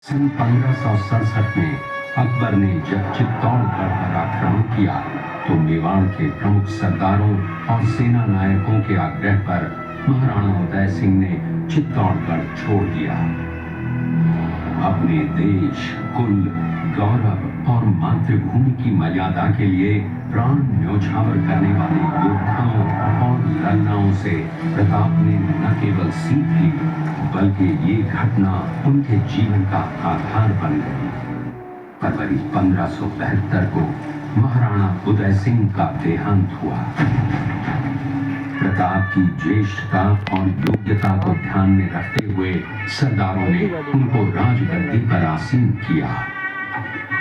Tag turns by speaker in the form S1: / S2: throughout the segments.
S1: सन 1567 में अकबर ने जब चित्तौड़गढ़ पर आक्रमण किया तो मेवाड़ के प्रमुख सरदारों और सेना नायकों के आग्रह पर महाराणा उदय सिंह ने चित्तौड़गढ़ छोड़ दिया। अपने देश, कुल, गौरव और मातृभूमि की मर्यादा के लिए प्राण न्योछावर करने वाले योद्धाओं और लड़नाओं से प्रताप ने न केवल सीख ली बल्कि ये घटना उनके जीवन का आधार बन गई। फरवरी 1572 को महाराणा उदय सिंह का देहांत हुआ। प्रताप की ज्येष्ठता और योग्यता को ध्यान में रखते हुए सरदारों ने उनको राजगद्दी पर आसीन किया।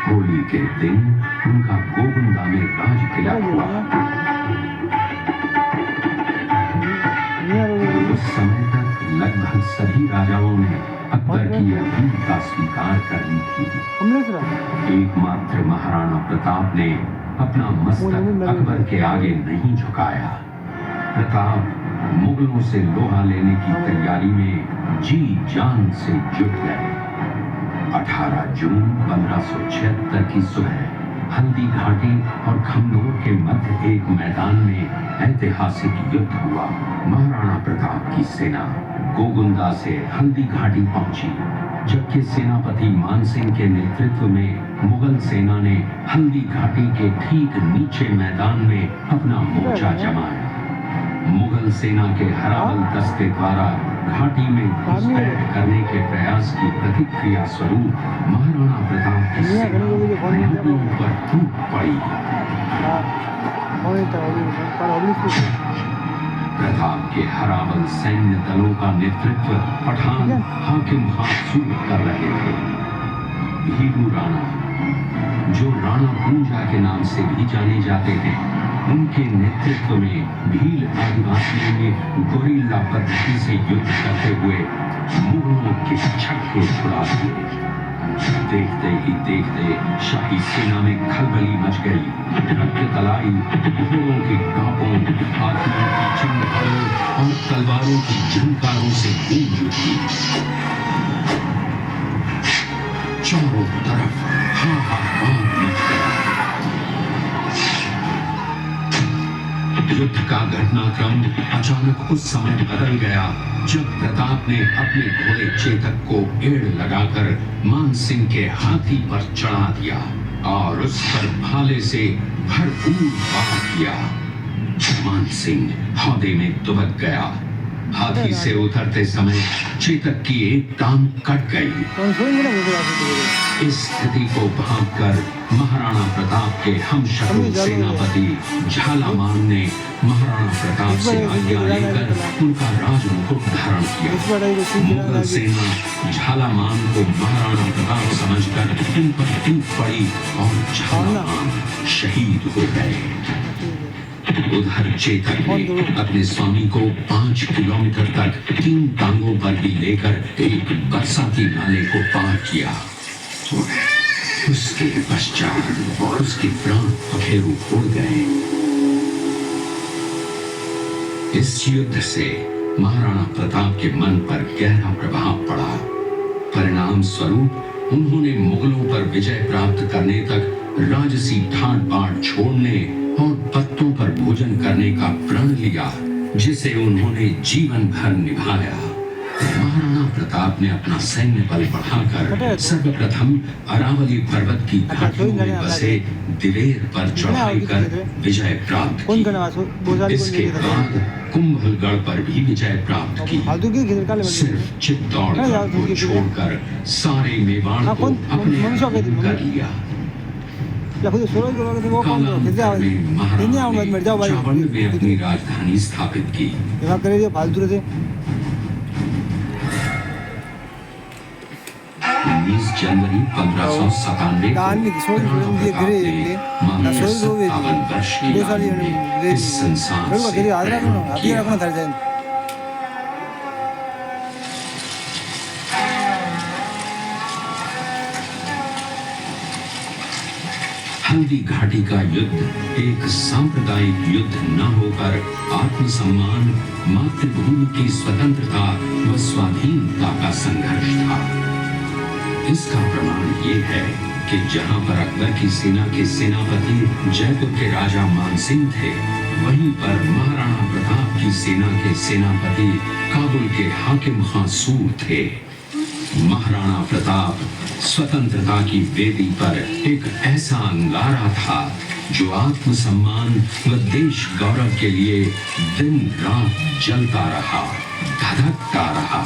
S1: होली के दिन उनका गोगुंदा में राज तिलक हुआ। उस समय तक लगभग सभी राजाओं ने अकबर की अपील का स्वीकार कर ली थी। एकमात्र महाराणा प्रताप ने अपना मस्तक अकबर के आगे नहीं झुकाया। प्रताप मुगलों से लोहा लेने की तैयारी में जी जान से जुट गए। 18 जून 1576 की सुबह हल्दी घाटी और खमनोर के मध्य एक मैदान में ऐतिहासिक युद्ध हुआ। महाराणा प्रताप की सेना गोगुंदा से हल्दी घाटी पहुंची, जबकि सेनापति मानसिंह के नेतृत्व में मुगल सेना ने हल्दी घाटी के ठीक नीचे मैदान में अपना मोर्चा जमाया। मुगल सेना के हराबल दस्ते द्वारा घाटी में घुसपैठ करने के प्रयास की प्रतिक्रिया स्वरूप महाराणा प्रताप की सेना मुगलों पर टूट पड़ी। प्रताप के हराबल सैन्य दलों का नेतृत्व पठान हाकिम हासूर कर रहे थे। भीरू राणा, जो राणा पूंजा के नाम से भी जाने जाते हैं, उनके नेतृत्व में भील आदिवासियों ने गोरिल्ला पद्धति से युद्ध करते हुए मुगलों के छक्के छुड़ा दिए। देखते ही देखते शाही सेना में खलबली मच गई। रक्त तलाई घोड़ों की टापों, हाथियों की चमकारों और तलवारों की झंकारों से गूंज उठी। चारों तरफ हाहाकार मच गया। युद्ध का घटनाक्रम अचानक उस समय बदल गया जब प्रताप ने अपने घोड़े चेतक को एड़ लगाकर मानसिंह के हाथी पर चढ़ा दिया और उस पर भाले से भरपूर वार किया। मानसिंह हौदे में दुबक गया। हाथी से उतरते समय चेतक की एक टांग कट गई। इस स्थिति को भांपकर महाराणा प्रताप के हमशक्ल सेनापति झालामान ने महाराणा प्रताप से आज्ञा लेकर उनका राजमुकुट धारण किया। मुगल सेना झालामान को महाराणा प्रताप समझकर इन पर टूट पड़ी और झालामान शहीद हो गए। उधर चेतक ने अपने स्वामी को 5 किलोमीटर तक 3 टांगों पर भी लेकर एक बरसाती नाले को पार किया। उसके पश्चात उसके प्राण पखेरु उड़ गए। इस युद्ध से महाराणा प्रताप के मन पर गहरा प्रभाव पड़ा। परिणाम स्वरूप उन्होंने मुगलों पर विजय प्राप्त करने तक राजसी ठाट बाट छोड़ने और पत्तों पर भोजन करने का प्रण लिया, जिसे उन्होंने जीवन भर निभाया। महाराणा प्रताप ने अपना सैन्य बल बढ़ाकर सर्वप्रथम अरावली पर्वत की घाटियों में बसे दिवेर पर चढ़ाई कर विजय प्राप्त की। इसके बाद कुंभलगढ़ पर भी विजय प्राप्त की। सिर्फ चित्तौड़गढ़ को छोड़कर सारे मेवाड़ को अपने अधीन कर लिया। चावल में अपनी राजधानी स्थापित की। 19 जनवरी 1597 वर्ष की आयु में इस संसार से प्रयाण किया। हल्दी घाटी का युद्ध एक सांप्रदायिक युद्ध न होकर आत्मसम्मान, मातृभूमि की स्वतंत्रता व स्वाधीनता का संघर्ष था। इसका प्रमाण ये है कि जहां पर अकबर की सेना के सेनापति जयपुर के राजा मानसिंह थे, वहीं पर महाराणा प्रताप की सेना के सेनापति काबुल के हाकिम खां सूर थे। महाराणा प्रताप स्वतंत्रता की वेदी पर एक ऐसा अंगारा था जो आत्मसम्मान व देश गौरव के लिए दिन रात जलता रहा, धधकता रहा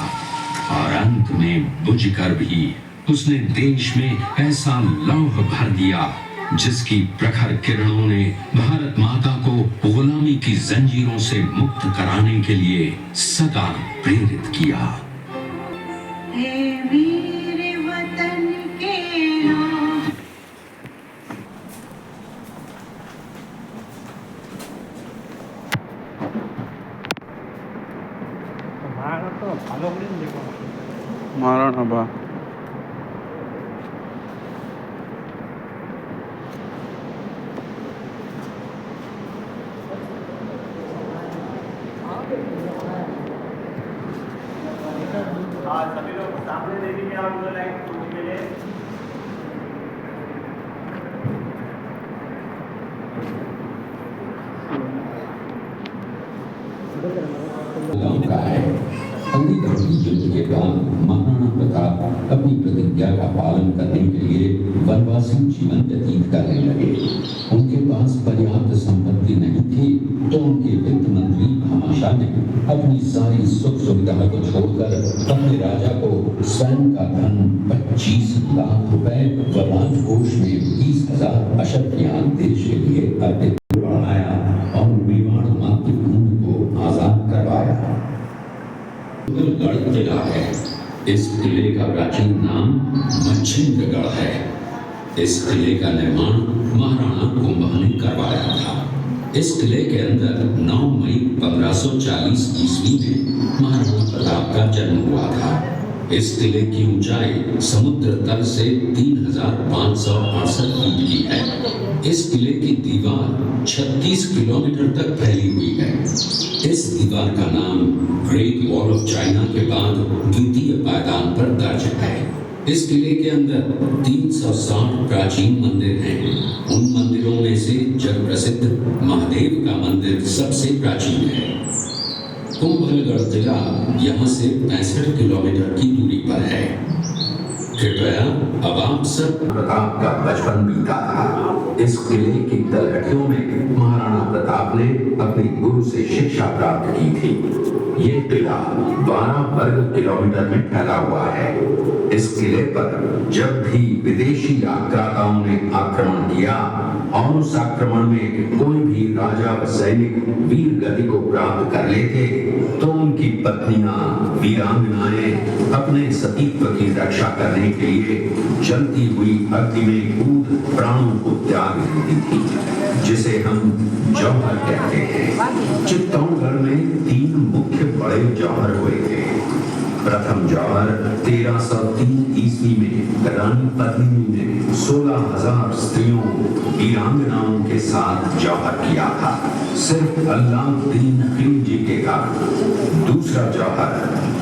S1: और अंत में बुझकर भी उसने देश में ऐसा लौह भर दिया जिसकी प्रखर किरणों ने भारत माता को गुलामी की जंजीरों से मुक्त कराने के लिए सदा प्रेरित किया।
S2: महाराणा बा
S3: सभी लोग सामने देखेंगे आप उधर लाइन के लिए।
S1: का है। हल्दीघाटी युद्ध के बाद महाराणा प्रताप अपनी प्रतिज्ञा का पालन करने के लिए वनवासी जीवन व्यतीत करने लगे। उनके पास पर्याप्त संपत्ति नहीं थी तो उनके वित्त मंत्री भामाशाह ने अपनी सारी सुख सुविधा को छोड़कर अपने राजा को स्वयं का धन 25 लाख रुपए व राजकोष में 20,000 अशर्फियां देश के लिए अर्पित बढ़ाया और मेवाड़ मातृभूमि को आजाद करवाया। गढ़ किला है। इस किले का प्राचीन नाम मच्छिंद्रगढ़ है। इस किले का निर्माण महाराणा कुंभा ने करवाया था। इस किले के अंदर 9 मई 1540 ईस्वी में महाराणा प्रताप का जन्म हुआ था। इस किले की ऊंचाई समुद्र तल से 3568 फीट की है। इस किले की दीवार 36 किलोमीटर तक फैली हुई है। इस दीवार का नाम ग्रेट वॉल ऑफ चाइना के बाद द्वितीय पायदान पर दर्ज है। इस किले के अंदर 360 प्राचीन मंदिर हैं। उन मंदिरों में से जग प्रसिद्ध महादेव का मंदिर सबसे प्राचीन है। कुंभलगढ़ किला यहाँ से 65 किलोमीटर की दूरी पर है। कृपया अब आप सब प्रताप का बचपन बीता था। इस किले की तलहटियों में महाराणा प्रताप ने अपने गुरु से शिक्षा प्राप्त की थी। ये किला 12 वर्ग किलोमीटर में फैला हुआ है। इस किले पर जब भी विदेशी आक्रांताओं ने आक्रमण किया और उस आक्रमण में कोई भी राजा व सैनिक वीर गति को प्राप्त कर लेते तो उनकी पत्नियां वीरांगनाएं अपने सतीत्व की रक्षा करने के लिए जलती हुई अग्नि में कूद प्राणों को त्याग देती थी, जिसे हम जौहर कहते हैं। चित्तौड़गढ़ में 3 मुख्य बड़े जौहर हुए थे। प्रथम जौहर 1303 ईस्वी में रानी पद्मिनी ने 16,000 स्त्रियों वीरांगनाओं के साथ जौहर किया था, सिर्फ अल्लाउद्दीन खिलजी के कारण। दूसरा जौहर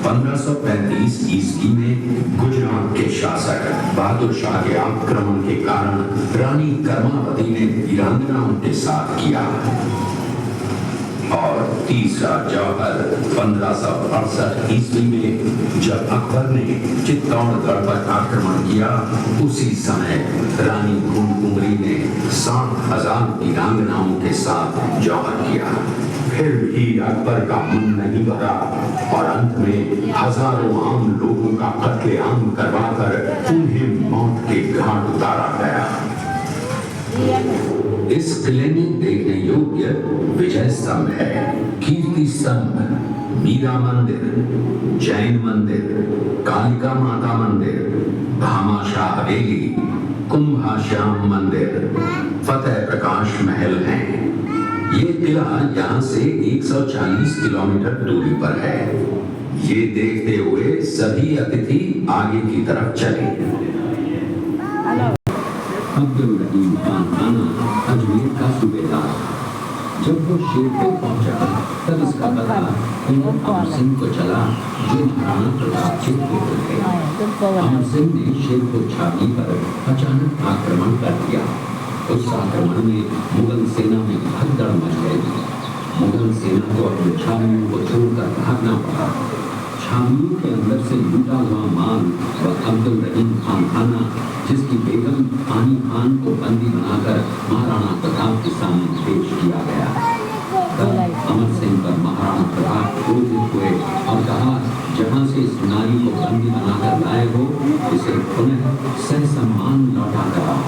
S1: 1535 ईस्वी में गुजरात के शासक बहादुर शाह के आक्रमण के कारण रानी कर्मावती ने वीरांगनाओं के साथ किया। और तीसरा जौहर 1568 ईस्वी में जब अकबर ने चित्तौड़गढ़ पर आक्रमण किया, उसी समय रानी कुंभकुंवरी ने 7,000 वीरांगनाओं के साथ जौहर किया। फिर भी अकबर का मन नहीं भरा और अंत में हजारों आम लोगों का कत्लेआम करवाकर उन्हें मौत के घाट उतारा गया। इस किले में देखने योग्य विजय स्तंभ है, कीर्ति स्तंभ, मीरा मंदिर, जैन मंदिर, कालिका माता मंदिर, भामाशाह हवेली, कुंभाश्याम मंदिर, फतेह प्रकाश महल हैं। ये किला यहाँ से 140 किलोमीटर दूरी पर है। ये देखते हुए सभी अतिथि आगे की तरफ चले। अब्दुल रहीम खान राणा अजमेर का सूबेदार जब वो शेरपुर पहुंचा तब इसका पता कुंवर अमर सिंह को चला, जो महाराणा प्रताप के पुत्र थे। अमर सिंह ने शेरपुर छावनी पर अचानक आक्रमण कर दिया। उस आक्रमण में मुगल सेना में भगदड़ मच गई। मुगल सेना को अपनी छावनियों को छोड़कर भागना पड़ा। छावनियों के अंदर से लूटा हुआ माल व अब्दुल रहीम खान खाना, जिसकी बेगम आनी खान को बंदी बनाकर महाराणा प्रताप के सामने पेश किया गया। तब अमर सिंह पर महाराणा प्रताप क्रोधित हुए और कहा, जहां से इस नारी को बंदी बनाकर लाए हो, इसे पुनः ससम्मान लौटा कराओ।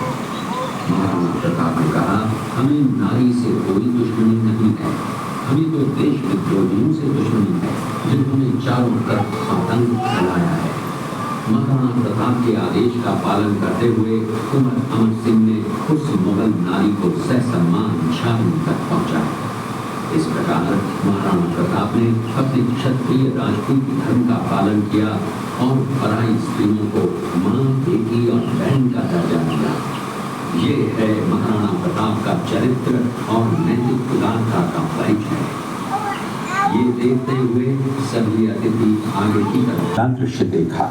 S1: महाराणा प्रताप ने कहा, हमें नारी से कोई दुश्मनी नहीं है, हमें तो देश विद्रोहियों से दुश्मनी है, जिन्होंने चारों तरफ आतंक फैलाया है। महाराणा प्रताप के आदेश का पालन करते हुए कुंवर अमर सिंह ने उस मुगल नारी को ससम्मान छावनी तक पहुंचा। इस प्रकार महाराणा प्रताप ने अपने क्षत्रिय राजपूत धर्म का पालन किया और पराई स्त्रियों को मां, बेटी और बहन का दर्जा दिया। ये है महाराणा प्रताप का चरित्र और नैतिक उदारता का परिचय। ये देखते हुए सभी अतिथि आगे की तरफ दृश्य देखा।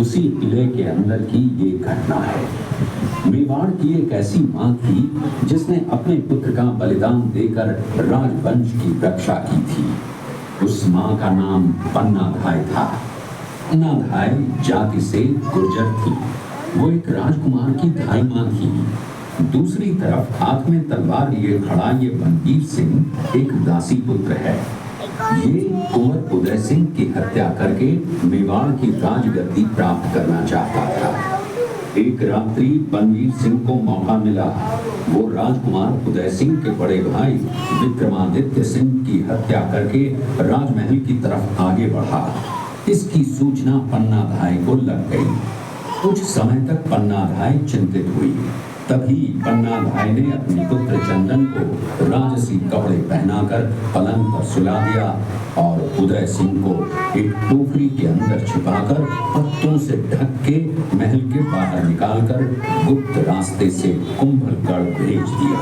S1: उसी किले के अंदर की ये घटना है। मेवाड़ की एक ऐसी मां थी जिसने अपने पुत्र का बलिदान देकर राजवंश की रक्षा की थी। उस मां का नाम पन्नाधाय था। पन्नाधाय जाति से गुर्जर थी। वो एक राजकुमार की धाई मां थी। दूसरी तरफ हाथ में तलवार लिए खड़ा ये बनवीर सिंह एक दासी पुत्र है। ये कुंवर उदय सिंह की हत्या करके मेवाड़ की राजगद्दी प्राप्त करना चाहता था। एक रात्रि बनवीर सिंह को मौका मिला। वो राजकुमार उदय सिंह के बड़े भाई विक्रमादित्य सिंह की हत्या करके राजमहल की तरफ आगे बढ़ा। इसकी सूचना पन्नाधाय को लग गई। कुछ समय तक पन्नाधाय चिंतित हुई। तभी पन्नाधाय ने अपने पुत्र चंदन को राजसी कपड़े पहनाकर पलंग पर सुला दिया और उदय सिंह को एक टोकरी के अंदर छिपाकर पत्तों से ढक के महल के बाहर निकालकर गुप्त रास्ते से कुंभलगढ़ भेज दिया।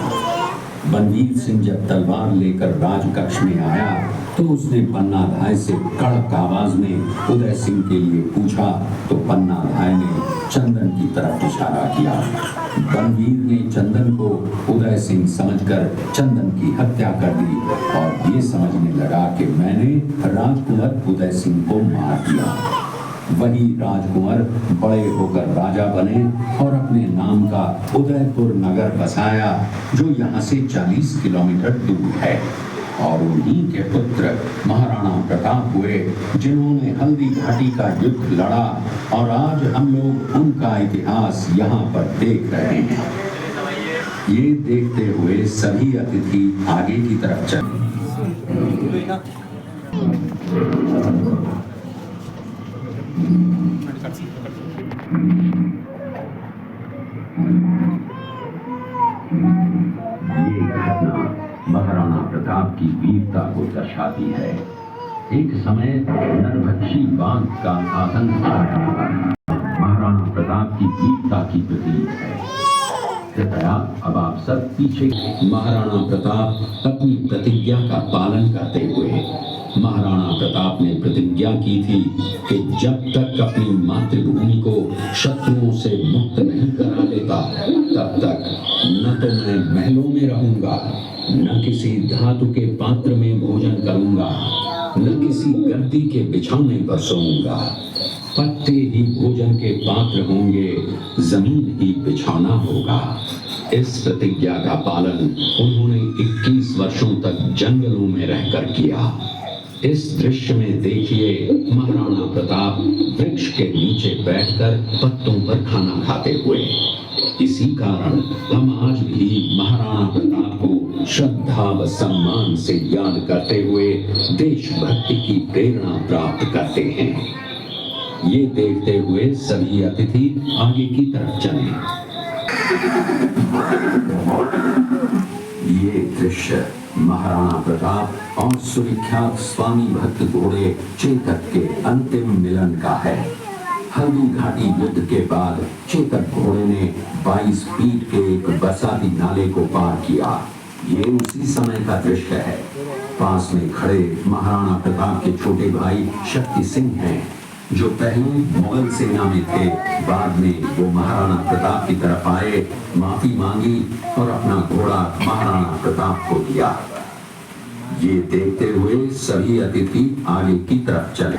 S1: बनवीर सिंह जब तलवार लेकर राजकक्ष में आया तो उसने पन्नाधाय से कड़क आवाज में उदय सिंह के लिए पूछा तो पन्नाधाय ने चंदन की तरफ इशारा किया। बनवीर ने चंदन को उदय सिंह समझकर चंदन की हत्या कर दी और ये समझने लगा कि मैंने राजकुमार उदय सिंह को मार दिया। वही राजकुमार बड़े होकर राजा बने और अपने नाम का उदयपुर नगर बसाया, जो यहाँ से 40 किलोमीटर दूर है। और उन्हीं के पुत्र महाराणा प्रताप हुए, जिन्होंने हल्दी घाटी का युद्ध लड़ा और आज हम लोग उनका इतिहास यहाँ पर देख रहे हैं। ये देखते हुए सभी अतिथि आगे की तरफ चले। ये घटना महाराणा प्रताप की वीरता को दर्शाती है। एक समय नरभक्षी बाघ का आतंक महाराणा प्रताप की वीरता की प्रतीक है। कृपया अब आप सब पीछे। महाराणा प्रताप अपनी प्रतिज्ञा का पालन करते हुए, महाराणा प्रताप ने प्रतिज्ञा की थी कि जब तक अपनी मातृभूमि को शत्रुओं से मुक्त नहीं करा लेता, तब तक न तो मैं महलों में रहूंगा, न किसी धातु के पात्र में भोजन करूंगा, न किसी गद्दी के बिछौने पर सोऊंगा। पत्ते ही भोजन के पात्र होंगे, जमीन ही बिछौना होगा। इस प्रतिज्ञा का पालन उन्होंने 21 वर्षों तक जंगलों में रहकर किया। इस दृश्य में देखिए महाराणा प्रताप वृक्ष के नीचे बैठकर पत्तों पर खाना खाते हुए। इसी कारण हम आज भी महाराणा प्रताप को श्रद्धा व सम्मान से याद करते हुए देशभक्ति की प्रेरणा प्राप्त करते हैं। ये देखते हुए सभी अतिथि आगे की तरफ चले। ये दृश्य महाराणा प्रताप और सुविख्यात स्वामी भक्त घोड़े चेतक के अंतिम मिलन का है। हल्दी घाटी युद्ध के बाद चेतक घोड़े ने 22 फीट के एक बरसाती नाले को पार किया। ये उसी समय का दृश्य है। पास में खड़े महाराणा प्रताप के छोटे भाई शक्ति सिंह हैं, जो पहले मुगल सेना में थे। बाद में वो महाराणा प्रताप की तरफ आए, माफी मांगी और अपना घोड़ा महाराणा प्रताप को दिया। ये देखते हुए सभी अतिथि आगे की तरफ चले।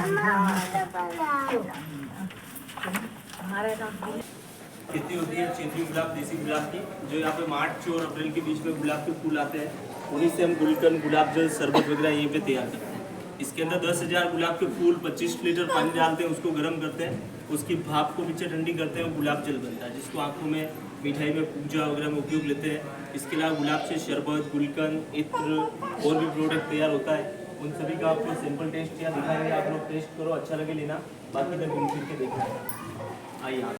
S3: खेती होती है चेंजी गुलाब, देसी गुलाब की, जो यहाँ पे मार्च और अप्रैल के बीच में गुलाब के फूल आते हैं। उन्हीं से हम गुलकंद, गुलाब जल, शरबत वगैरह यहीं पे तैयार करते हैं। इसके अंदर 10,000 गुलाब के फूल, 25 लीटर पानी डालते हैं, उसको गर्म करते हैं, उसकी भाप को पीछे ठंडी करते हैं और गुलाब जल बनता है, जिसको आंखों में, मिठाई में, पूजा वगैरह में उपयोग लेते हैं। इसके अलावा गुलाब से शरबत, गुलकंद, इत्र और भी प्रोडक्ट तैयार होता है। उन सभी का आपको सिंपल टेस्ट यहाँ दिखाएंगे, आप लोग टेस्ट करो, अच्छा लगे लेना, बाकी तक घूम फिर के देखना। आइए।